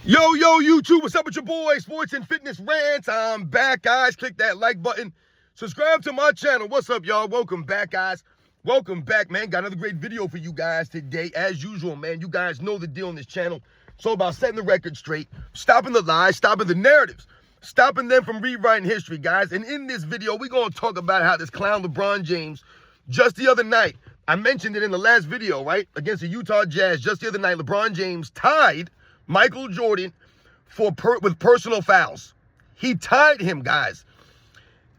Yo, YouTube, what's up with your boy, Sports and Fitness Rants? I'm back, guys. Click that like button. Subscribe to my channel. What's up, y'all? Welcome back, guys. Welcome back, man. Got another great video for you guys today. As usual, man, you guys know the deal on this channel. It's all about setting the record straight, stopping the lies, stopping the narratives, stopping them from rewriting history, guys. And in this video, we're going to talk about how this clown LeBron James, just the other night, I mentioned it in the last video, right? Against the Utah Jazz, just the other night, LeBron James tied Michael Jordan with personal fouls. He tied him, guys.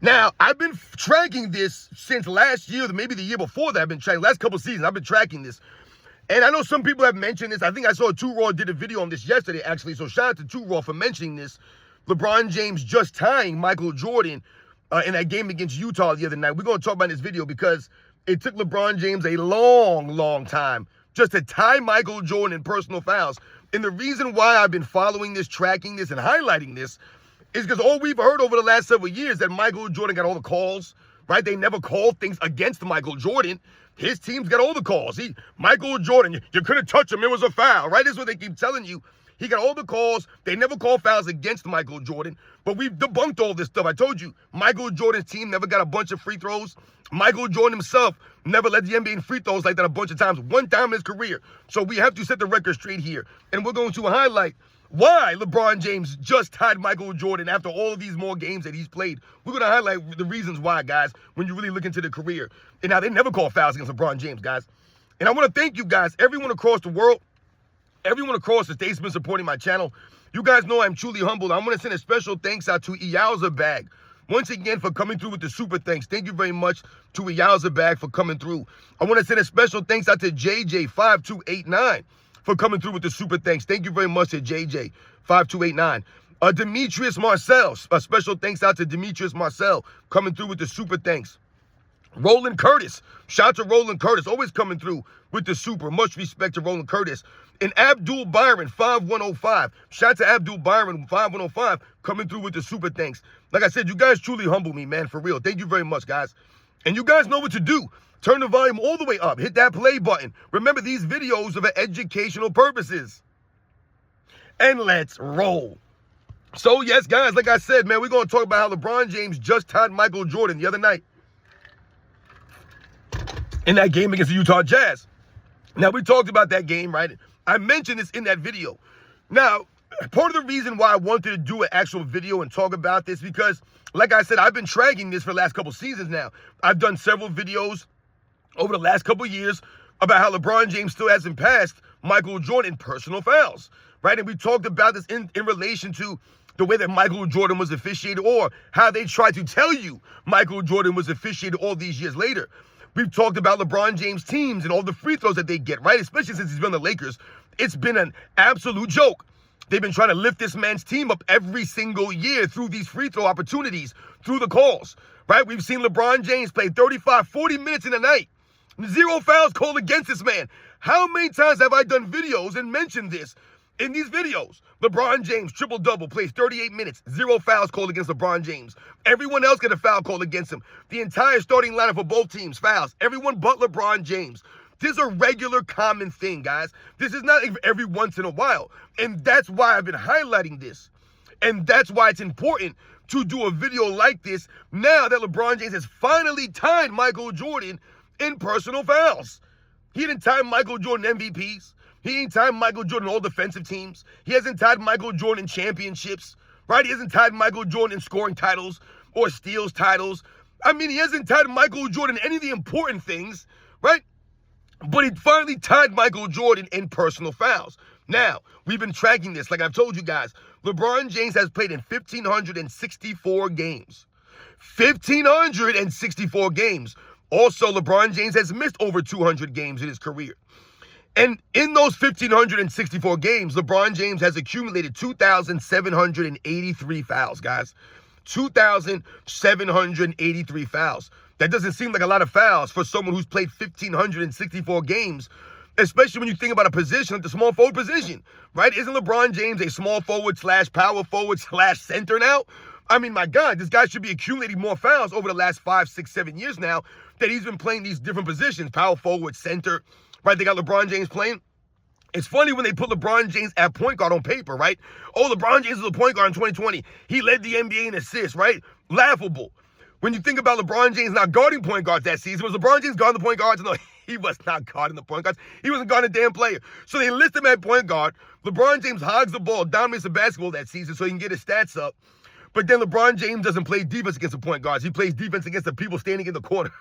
Now, I've been tracking this since last year, maybe the year before that. I've been tracking, last couple seasons, I've been tracking this. And I know some people have mentioned this. I think I saw 2 Raw did a video on this yesterday, actually. So shout out to 2 Raw for mentioning this. LeBron James just tying Michael Jordan in that game against Utah the other night. We're going to talk about this video because it took LeBron James a long time just to tie Michael Jordan in personal fouls. And the reason why I've been following this, tracking this, and highlighting this is because all we've heard over the last several years that Michael Jordan got all the calls, right? They never called things against Michael Jordan. His team's got all the calls. Michael Jordan, you couldn't touch him. It was a foul, right? This is what they keep telling you. He got all the calls. They never called fouls against Michael Jordan. But we've debunked all this stuff. I told you, Michael Jordan's team never got a bunch of free throws. Michael Jordan himself never led the NBA in free throws like that a bunch of times, one time in his career. So we have to set the record straight here. And we're going to highlight why LeBron James just tied Michael Jordan after all of these more games that he's played. We're going to highlight the reasons why, guys, when you really look into the career. And now they never call fouls against LeBron James, guys. And I want to thank you guys, everyone across the world, everyone across the state's been supporting my channel. You guys know I'm truly humbled. I'm going to send a special thanks out to Iyalza Bag once again for coming through with the super thanks. Thank you very much to Iyalza Bag for coming through. I want to send a special thanks out to JJ5289 for coming through with the super thanks. Thank you very much to JJ5289. Demetrius Marcel, a special thanks out to Demetrius Marcel coming through with the super thanks. Roland Curtis, shout out to Roland Curtis, always coming through with the super. Much respect to Roland Curtis. And Abdul Byron, 5105. Shout out to Abdul Byron, 5105, coming through with the super thanks. Like I said, you guys truly humble me, man, for real. Thank you very much, guys. And you guys know what to do. Turn the volume all the way up. Hit that play button. Remember, these videos are for educational purposes. And let's roll. So, yes, guys, like I said, man, we're going to talk about how LeBron James just tied Michael Jordan the other night in that game against the Utah Jazz. Now, we talked about that game, right? I mentioned this in that video. Now, part of the reason why I wanted to do an actual video and talk about this, because, like I said, I've been tracking this for the last couple seasons now. I've done several videos over the last couple years about how LeBron James still hasn't passed Michael Jordan in personal fouls, right? And we talked about this in relation to the way that Michael Jordan was officiated, or how they tried to tell you Michael Jordan was officiated all these years later. We've talked about LeBron James' teams and all the free throws that they get, right? Especially since he's been on the Lakers. It's been an absolute joke. They've been trying to lift this man's team up every single year through these free throw opportunities, through the calls, right? We've seen LeBron James play 35, 40 minutes in a night. 0 fouls called against this man. How many times have I done videos and mentioned this in these videos? LeBron James, triple-double, plays 38 minutes, 0 fouls called against LeBron James. Everyone else got a foul called against him. The entire starting lineup for both teams, fouls. Everyone but LeBron James. This is a regular, common thing, guys. This is not every once in a while. And that's why I've been highlighting this. And that's why it's important to do a video like this now that LeBron James has finally tied Michael Jordan in personal fouls. He didn't tie Michael Jordan MVPs. He ain't tied Michael Jordan all defensive teams. He hasn't tied Michael Jordan in championships, right? He hasn't tied Michael Jordan in scoring titles or steals titles. I mean, he hasn't tied Michael Jordan in any of the important things, right? But he finally tied Michael Jordan in personal fouls. Now, we've been tracking this. Like I've told you guys, LeBron James has played in 1,564 games. 1,564 games. Also, LeBron James has missed over 200 games in his career. And in those 1,564 games, LeBron James has accumulated 2,783 fouls, guys. 2,783 fouls. That doesn't seem like a lot of fouls for someone who's played 1,564 games, especially when you think about a position like the small forward position, right? Isn't LeBron James a small forward / power forward / center now? I mean, my God, this guy should be accumulating more fouls over the last 5, 6, 7 years now that he's been playing these different positions, power forward, center, right? They got LeBron James playing It's funny when they put LeBron James at point guard on paper, right? Oh, LeBron James is a point guard in 2020. He led the NBA in assists, right? Laughable. When you think about LeBron James not guarding point guards that season, was LeBron James guarding the point guards? No, he was not guarding the point guards. He wasn't guarding a damn player. So they list him at point guard. LeBron James hogs the ball, dominates the basketball that season so he can get his stats up. But then LeBron James doesn't play defense against the point guards. He plays defense against the people standing in the corner.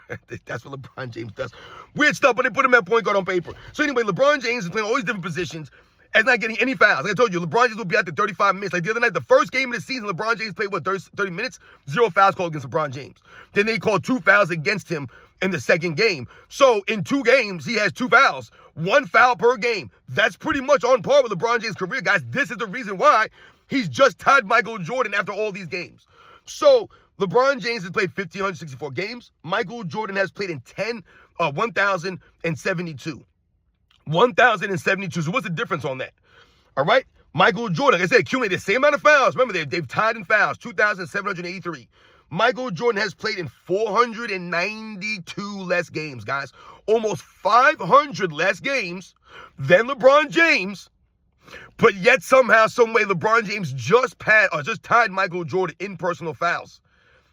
That's what LeBron James does. Weird stuff, but they put him at point guard on paper. So anyway, LeBron James is playing all these different positions and not getting any fouls. Like I told you, LeBron James will be out there 35 minutes. Like the other night, the first game of the season, LeBron James played, 30 minutes? 0 fouls called against LeBron James. Then they called 2 fouls against him in the second game. So in 2 games, he has 2 fouls. 1 foul per game. That's pretty much on par with LeBron James' career, guys. This is the reason why he's just tied Michael Jordan after all these games. So LeBron James has played 1,564 games. Michael Jordan has played in 1,072. 1,072. So what's the difference on that? All right. Michael Jordan, like I said, accumulated the same amount of fouls. Remember, they've tied in fouls, 2,783. Michael Jordan has played in 492 less games, guys. Almost 500 less games than LeBron James. But yet somehow, some way, LeBron James just tied Michael Jordan in personal fouls.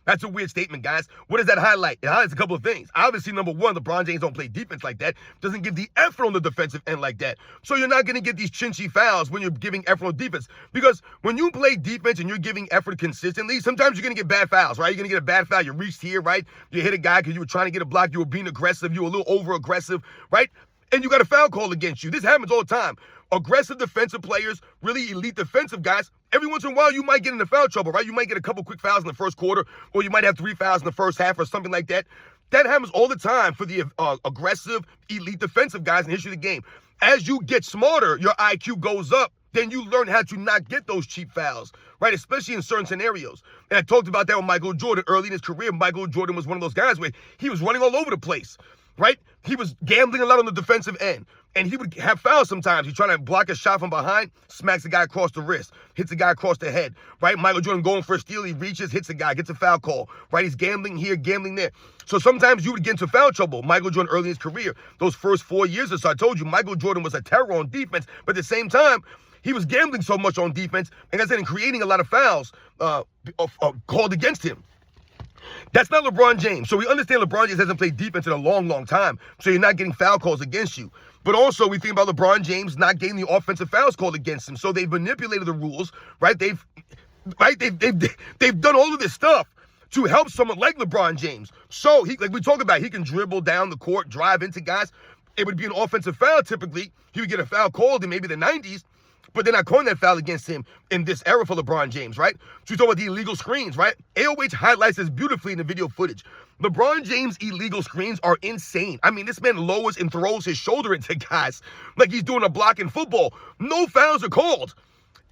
That's a weird statement, guys. What does that highlight? It highlights a couple of things. Obviously, number one, LeBron James don't play defense like that. Doesn't give the effort on the defensive end like that. So you're not going to get these chinchy fouls when you're giving effort on defense. Because when you play defense and you're giving effort consistently, sometimes you're going to get bad fouls, right? You're going to get a bad foul. You reached here, right? You hit a guy because you were trying to get a block. You were being aggressive. You were a little over-aggressive, right? And you got a foul call against you. This happens all the time. Aggressive defensive players, really elite defensive guys, every once in a while you might get into foul trouble, right? You might get a couple quick fouls in the first quarter, or you might have 3 fouls in the first half or something like that. That happens all the time for the aggressive, elite defensive guys in the history of the game. As you get smarter, your IQ goes up. Then you learn how to not get those cheap fouls, right? Especially in certain scenarios. And I talked about that with Michael Jordan early in his career. Michael Jordan was one of those guys where he was running all over the place, right? He was gambling a lot on the defensive end. And he would have fouls sometimes. He's trying to block a shot from behind, smacks the guy across the wrist, hits the guy across the head, right? Michael Jordan going for a steal, he reaches, hits the guy, gets a foul call, right? He's gambling here, gambling there. So sometimes you would get into foul trouble. Michael Jordan early in his career, those first 4 years or so, I told you, Michael Jordan was a terror on defense, but at the same time, he was gambling so much on defense, and like I said, and creating a lot of fouls called against him. That's not LeBron James. So we understand LeBron James hasn't played defense in a long, long time. So you're not getting foul calls against you. But also we think about LeBron James not getting the offensive fouls called against him. So they've manipulated the rules, right? They've done all of this stuff to help someone like LeBron James. So he, like we talk about, he can dribble down the court, drive into guys. It would be an offensive foul typically. He would get a foul called in maybe the 90s. But they're not calling that foul against him in this era for LeBron James, right? So we talk about the illegal screens, right? AOH highlights this beautifully in the video footage. LeBron James' illegal screens are insane. I mean, this man lowers and throws his shoulder into guys like he's doing a block in football. No fouls are called.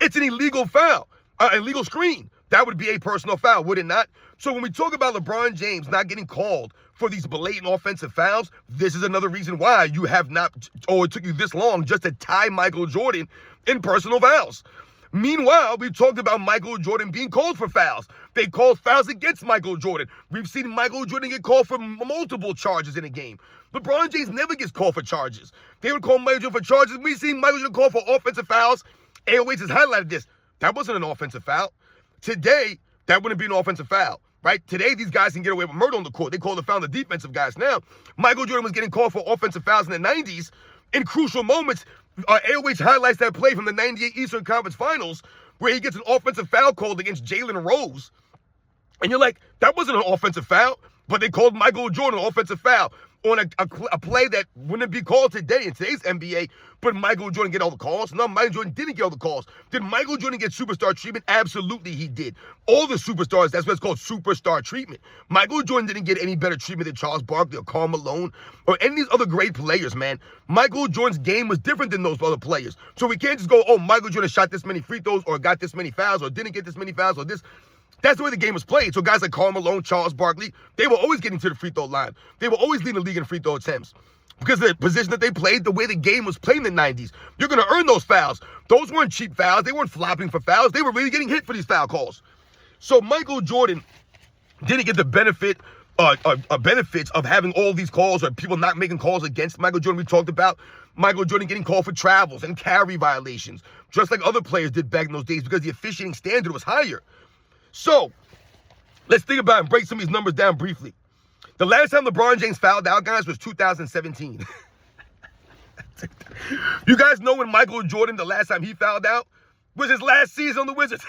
It's an illegal foul, illegal screen. That would be a personal foul, would it not? So when we talk about LeBron James not getting called for these blatant offensive fouls, this is another reason why you have not, or it took you this long just to tie Michael Jordan in personal fouls. Meanwhile, we've talked about Michael Jordan being called for fouls. They called fouls against Michael Jordan. We've seen Michael Jordan get called for multiple charges in a game. LeBron James never gets called for charges. They would call Michael Jordan for charges. We've seen Michael Jordan called for offensive fouls. AOH has highlighted this. That wasn't an offensive foul. Today, that wouldn't be an offensive foul, right? Today, these guys can get away with murder on the court. They call the foul the defensive guys. Now, Michael Jordan was getting called for offensive fouls in the 90s in crucial moments. AOH highlights that play from the 98 Eastern Conference Finals where he gets an offensive foul called against Jalen Rose. And you're like, that wasn't an offensive foul, but they called Michael Jordan an offensive foul on a play that wouldn't be called today in today's NBA, but Michael Jordan get all the calls? No, Michael Jordan didn't get all the calls. Did Michael Jordan get superstar treatment? Absolutely he did. All the superstars, that's what it's called, superstar treatment. Michael Jordan didn't get any better treatment than Charles Barkley or Karl Malone or any of these other great players, man. Michael Jordan's game was different than those other players. So we can't just go, oh, Michael Jordan shot this many free throws or got this many fouls or didn't get this many fouls or this. That's the way the game was played. So guys like Karl Malone, Charles Barkley, they were always getting to the free throw line. They were always leading the league in free throw attempts because of the position that they played, the way the game was played in the 90s. You're going to earn those fouls. Those weren't cheap fouls. They weren't flopping for fouls. They were really getting hit for these foul calls. So Michael Jordan didn't get the benefit benefits of having all these calls or people not making calls against Michael Jordan. We talked about Michael Jordan getting called for travels and carry violations, just like other players did back in those days because the officiating standard was higher. So, let's think about it and break some of these numbers down briefly. The last time LeBron James fouled out, guys, was 2017. You guys know when Michael Jordan, the last time he fouled out, was his last season on the Wizards.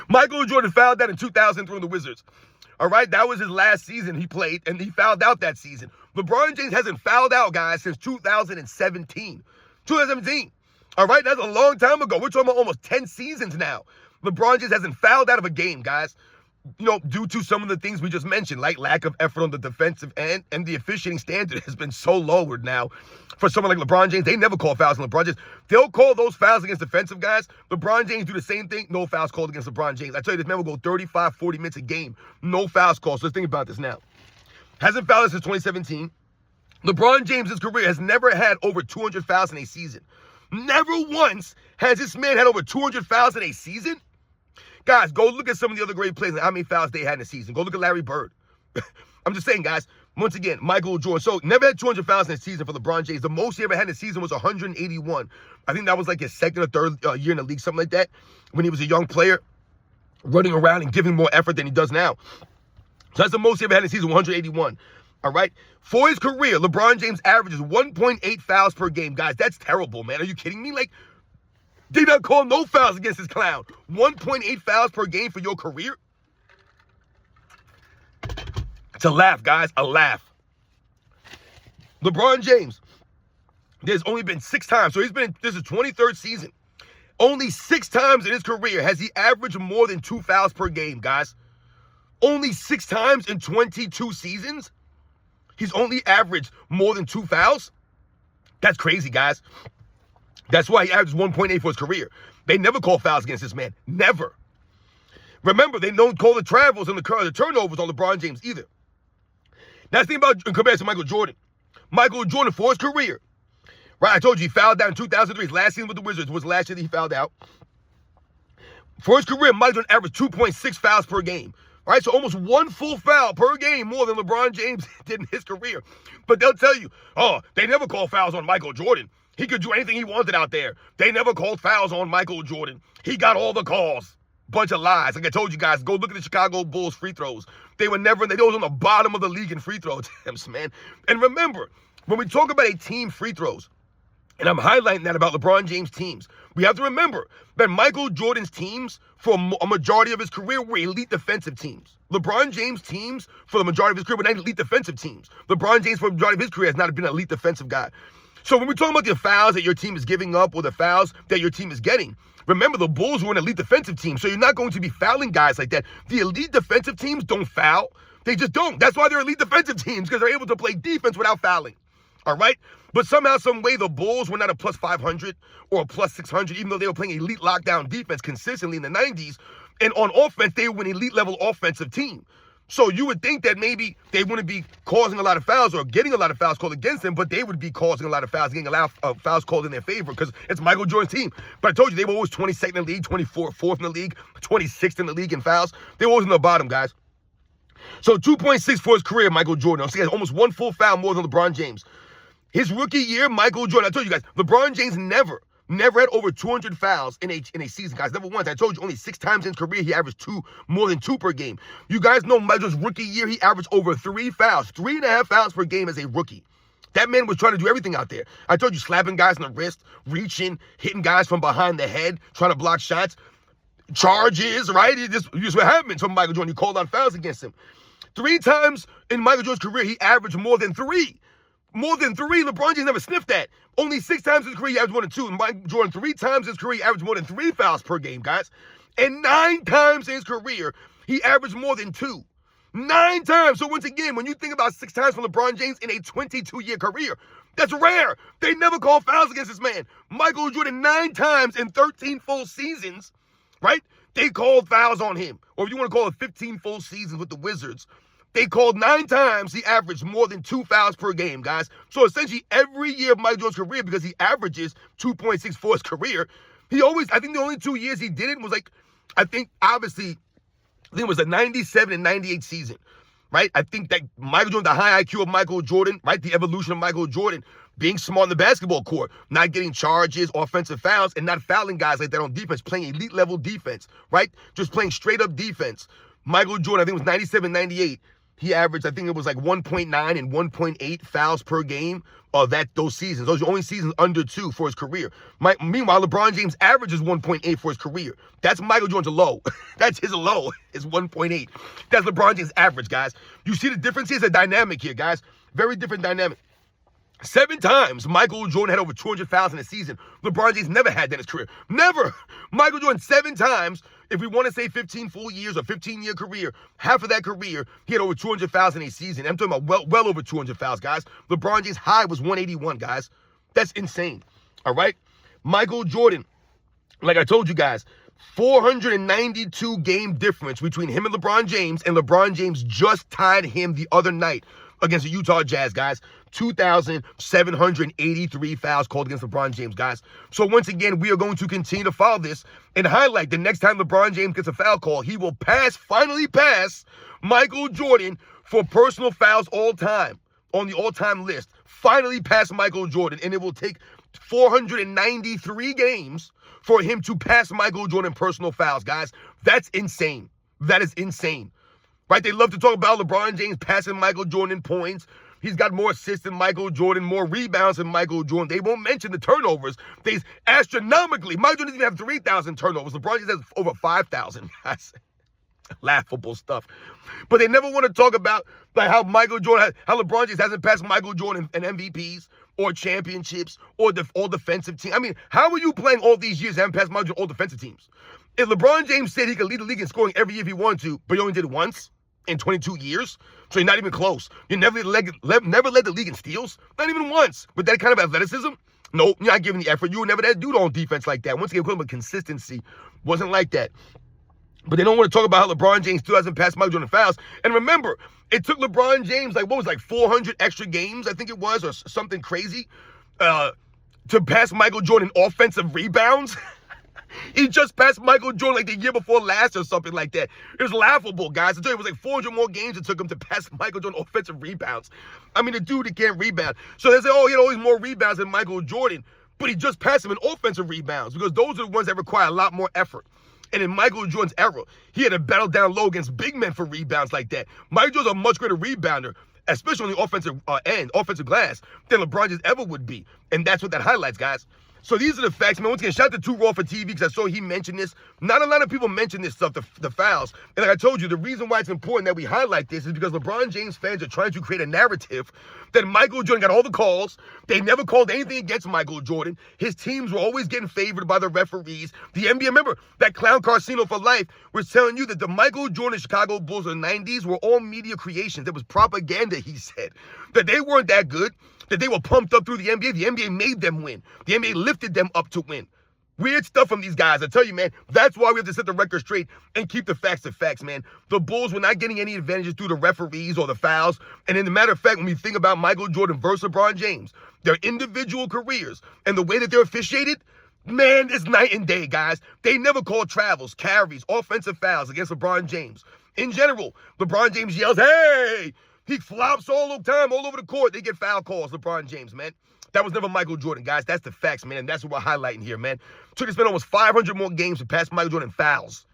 Michael Jordan fouled out in 2003 on the Wizards. All right, that was his last season he played, and he fouled out that season. LeBron James hasn't fouled out, guys, since 2017. 2017. All right, that's a long time ago. We're talking about almost 10 seasons now. LeBron James hasn't fouled out of a game, guys, you know, due to some of the things we just mentioned, like lack of effort on the defensive end, and the officiating standard has been so lowered now. For someone like LeBron James, they never call fouls on LeBron James. They'll call those fouls against defensive guys. LeBron James do the same thing. No fouls called against LeBron James. I tell you, this man will go 35, 40 minutes a game. No fouls called. So let's think about this now. Hasn't fouled since 2017. LeBron James' career has never had over 200 fouls in a season. Never once has this man had over 200 fouls in a season. Guys, go look at some of the other great players and how many fouls they had in a season. Go look at Larry Bird. I'm just saying, guys, once again, Michael Jordan. So, never had 200 fouls in a season for LeBron James. The most he ever had in a season was 181. I think that was like his second or third year in the league, something like that, when he was a young player, running around and giving more effort than he does now. So, that's the most he ever had in a season, 181. All right? For his career, LeBron James averages 1.8 fouls per game. Guys, that's terrible, man. Are you kidding me? Like, did not call no fouls against this clown. 1.8 fouls per game for your career? It's a laugh, guys. A laugh. LeBron James, there's only been 6 times. So this is 23rd season. Only 6 times in his career has he averaged more than 2 fouls per game, guys. Only 6 times in 22 seasons? He's only averaged more than 2 fouls? That's crazy, guys. That's why he averaged 1.8 for his career. They never call fouls against this man. Never. Remember, they don't call the travels and the turnovers on LeBron James either. That's the thing about in comparison to Michael Jordan. Michael Jordan, for his career, right? I told you he fouled out in 2003. His last season with the Wizards was the last year that he fouled out. For his career, Michael Jordan averaged 2.6 fouls per game. Right? So almost 1 full foul per game more than LeBron James did in his career. But they'll tell you, oh, they never call fouls on Michael Jordan. He could do anything he wanted out there. They never called fouls on Michael Jordan. He got all the calls. Bunch of lies. Like I told you guys, go look at the Chicago Bulls free throws. They were never, they was on the bottom of the league in free throw attempts, man. And remember, when we talk about a team free throws, and I'm highlighting that about LeBron James' teams, we have to remember that Michael Jordan's teams, for a majority of his career, were elite defensive teams. LeBron James' teams, for the majority of his career, were not elite defensive teams. LeBron James, for the majority of his career, has not been an elite defensive guy. So when we're talking about the fouls that your team is giving up or the fouls that your team is getting, remember the Bulls were an elite defensive team, so you're not going to be fouling guys like that. The elite defensive teams don't foul. They just don't. That's why they're elite defensive teams, because they're able to play defense without fouling. All right? But somehow, some way, the Bulls were not a plus 500 or a plus 600, even though they were playing elite lockdown defense consistently in the 90s. And on offense, they were an elite-level offensive team. So you would think that maybe they wouldn't be causing a lot of fouls or getting a lot of fouls called against them, but they would be causing a lot of fouls, getting a lot of fouls called in their favor because it's Michael Jordan's team. But I told you, they were always 22nd in the league, 4th in the league, 26th in the league in fouls. They were always in the bottom, guys. So 2.6 for his career, Michael Jordan. So he has almost 1 full foul more than LeBron James. His rookie year, Michael Jordan, I told you guys, LeBron James never had over 200 fouls in a season, guys. Never once. I told you only 6 times in his career he averaged more than 2 per game. You guys know Michael's rookie year, he averaged over 3 fouls, 3.5 fouls per game as a rookie. That man was trying to do everything out there. I told you, slapping guys in the wrist, reaching, hitting guys from behind the head, trying to block shots, charges, right? This is what happened to Michael Jordan. You called on fouls against him. 3 times in Michael Jordan's career, he averaged more than 3. More than 3. LeBron James never sniffed that. Only 6 times in his career, he averaged more than 2. And Michael Jordan, 3 times in his career, he averaged more than 3 fouls per game, guys. And 9 times in his career, he averaged more than 2. 9 times. So once again, when you think about 6 times from LeBron James in a 22-year career, that's rare. They never call fouls against this man. Michael Jordan, 9 times in 13 full seasons, right? They called fouls on him. Or if you want to call it 15 full seasons with the Wizards, they called 9 times, he averaged more than 2 fouls per game, guys. So essentially every year of Michael Jordan's career, because he averages 2.6 for his career, he always, I think the only 2 years he did it was like, I think obviously I think it was the 97 and 98 season, right? I think that Michael Jordan, the high IQ of Michael Jordan, right? The evolution of Michael Jordan, being smart on the basketball court, not getting charges, offensive fouls, and not fouling guys like that on defense, playing elite level defense, right? Just playing straight up defense. Michael Jordan, I think it was 97, 98. He averaged, I think it was like 1.9 and 1.8 fouls per game those seasons. Those are the only seasons under 2 for his career. Meanwhile, LeBron James averages 1.8 for his career. That's Michael Jordan's low. That's his low, is 1.8. That's LeBron James' average, guys. You see the difference? Here's a dynamic here, guys. Very different dynamic. 7 times Michael Jordan had over 200 fouls in a season. LeBron James never had that in his career. Never. Michael Jordan 7 times, if we want to say 15 full years or 15-year career, half of that career, he had over 200 fouls in a season. I'm talking about well over 200 fouls, guys. LeBron James' high was 181, guys. That's insane. All right? Michael Jordan, like I told you guys, 492 game difference between him and LeBron James just tied him the other night against the Utah Jazz, guys. 2,783 fouls called against LeBron James, guys. So once again, we are going to continue to follow this and highlight the next time LeBron James gets a foul call, he will finally pass Michael Jordan for personal fouls all time on the all-time list. Finally pass Michael Jordan, and it will take 493 games for him to pass Michael Jordan personal fouls, guys. That's insane. That is insane. Right? They love to talk about LeBron James passing Michael Jordan points. He's got more assists than Michael Jordan, more rebounds than Michael Jordan. They won't mention the turnovers. They astronomically. Michael Jordan doesn't even have 3,000 turnovers. LeBron James has over 5,000. That's laughable stuff. But they never want to talk about like how LeBron James hasn't passed Michael Jordan in MVPs or championships or all defensive teams. I mean, how are you playing all these years and haven't passed Michael Jordan all defensive teams? If LeBron James said he could lead the league in scoring every year if he wanted to, but he only did it once in 22 years, so you're not even close. You never led the league in steals, not even once. With that kind of athleticism, nope, you're not giving the effort. You were never that dude on defense like that. Once again, equivalent consistency wasn't like that. But they don't want to talk about how LeBron James still hasn't passed Michael Jordan fouls. And remember, it took LeBron James, 400 extra games, I think it was, or something crazy, to pass Michael Jordan offensive rebounds. He just passed Michael Jordan like the year before last or something like that. It was laughable, guys. I tell you, it was like 400 more games it took him to pass Michael Jordan offensive rebounds. I mean, the dude that can't rebound. So they say, oh, he had always more rebounds than Michael Jordan. But he just passed him in offensive rebounds because those are the ones that require a lot more effort. And in Michael Jordan's era, he had to battle down low against big men for rebounds like that. Michael Jordan's a much greater rebounder, especially on the offensive offensive glass, than LeBron James ever would be. And that's what that highlights, guys. So these are the facts, man. Once again, shout out to Too Raw for TV because I saw he mentioned this. Not a lot of people mention this stuff, the fouls. And like I told you, the reason why it's important that we highlight this is because LeBron James fans are trying to create a narrative that Michael Jordan got all the calls. They never called anything against Michael Jordan. His teams were always getting favored by the referees. The NBA, remember, that clown Casino for Life was telling you that the Michael Jordan Chicago Bulls of the 90s were all media creations. It was propaganda, he said. That they weren't that good. That they were pumped up through the NBA. The NBA made them win. The NBA lifted them up to win. Weird stuff from these guys. I tell you, man, that's why we have to set the record straight and keep the facts to facts, man. The Bulls were not getting any advantages through the referees or the fouls. And in the matter of fact, when we think about Michael Jordan versus LeBron James, their individual careers and the way that they're officiated, man, it's night and day, guys. They never called travels, carries, offensive fouls against LeBron James. In general, LeBron James yells, hey! He flops all the time, all over the court. They get foul calls, LeBron James, man. That was never Michael Jordan, guys. That's the facts, man. And that's what we're highlighting here, man. Took to spend almost 500 more games to pass Michael Jordan fouls.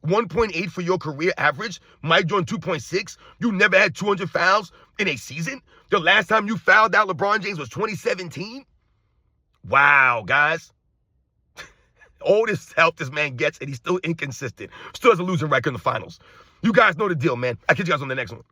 1.8 for your career average. Mike Jordan 2.6. You never had 200 fouls in a season. The last time you fouled out LeBron James was 2017. Wow, guys. All this help this man gets, and he's still inconsistent. Still has a losing record in the finals. You guys know the deal, man. I'll catch you guys on the next one.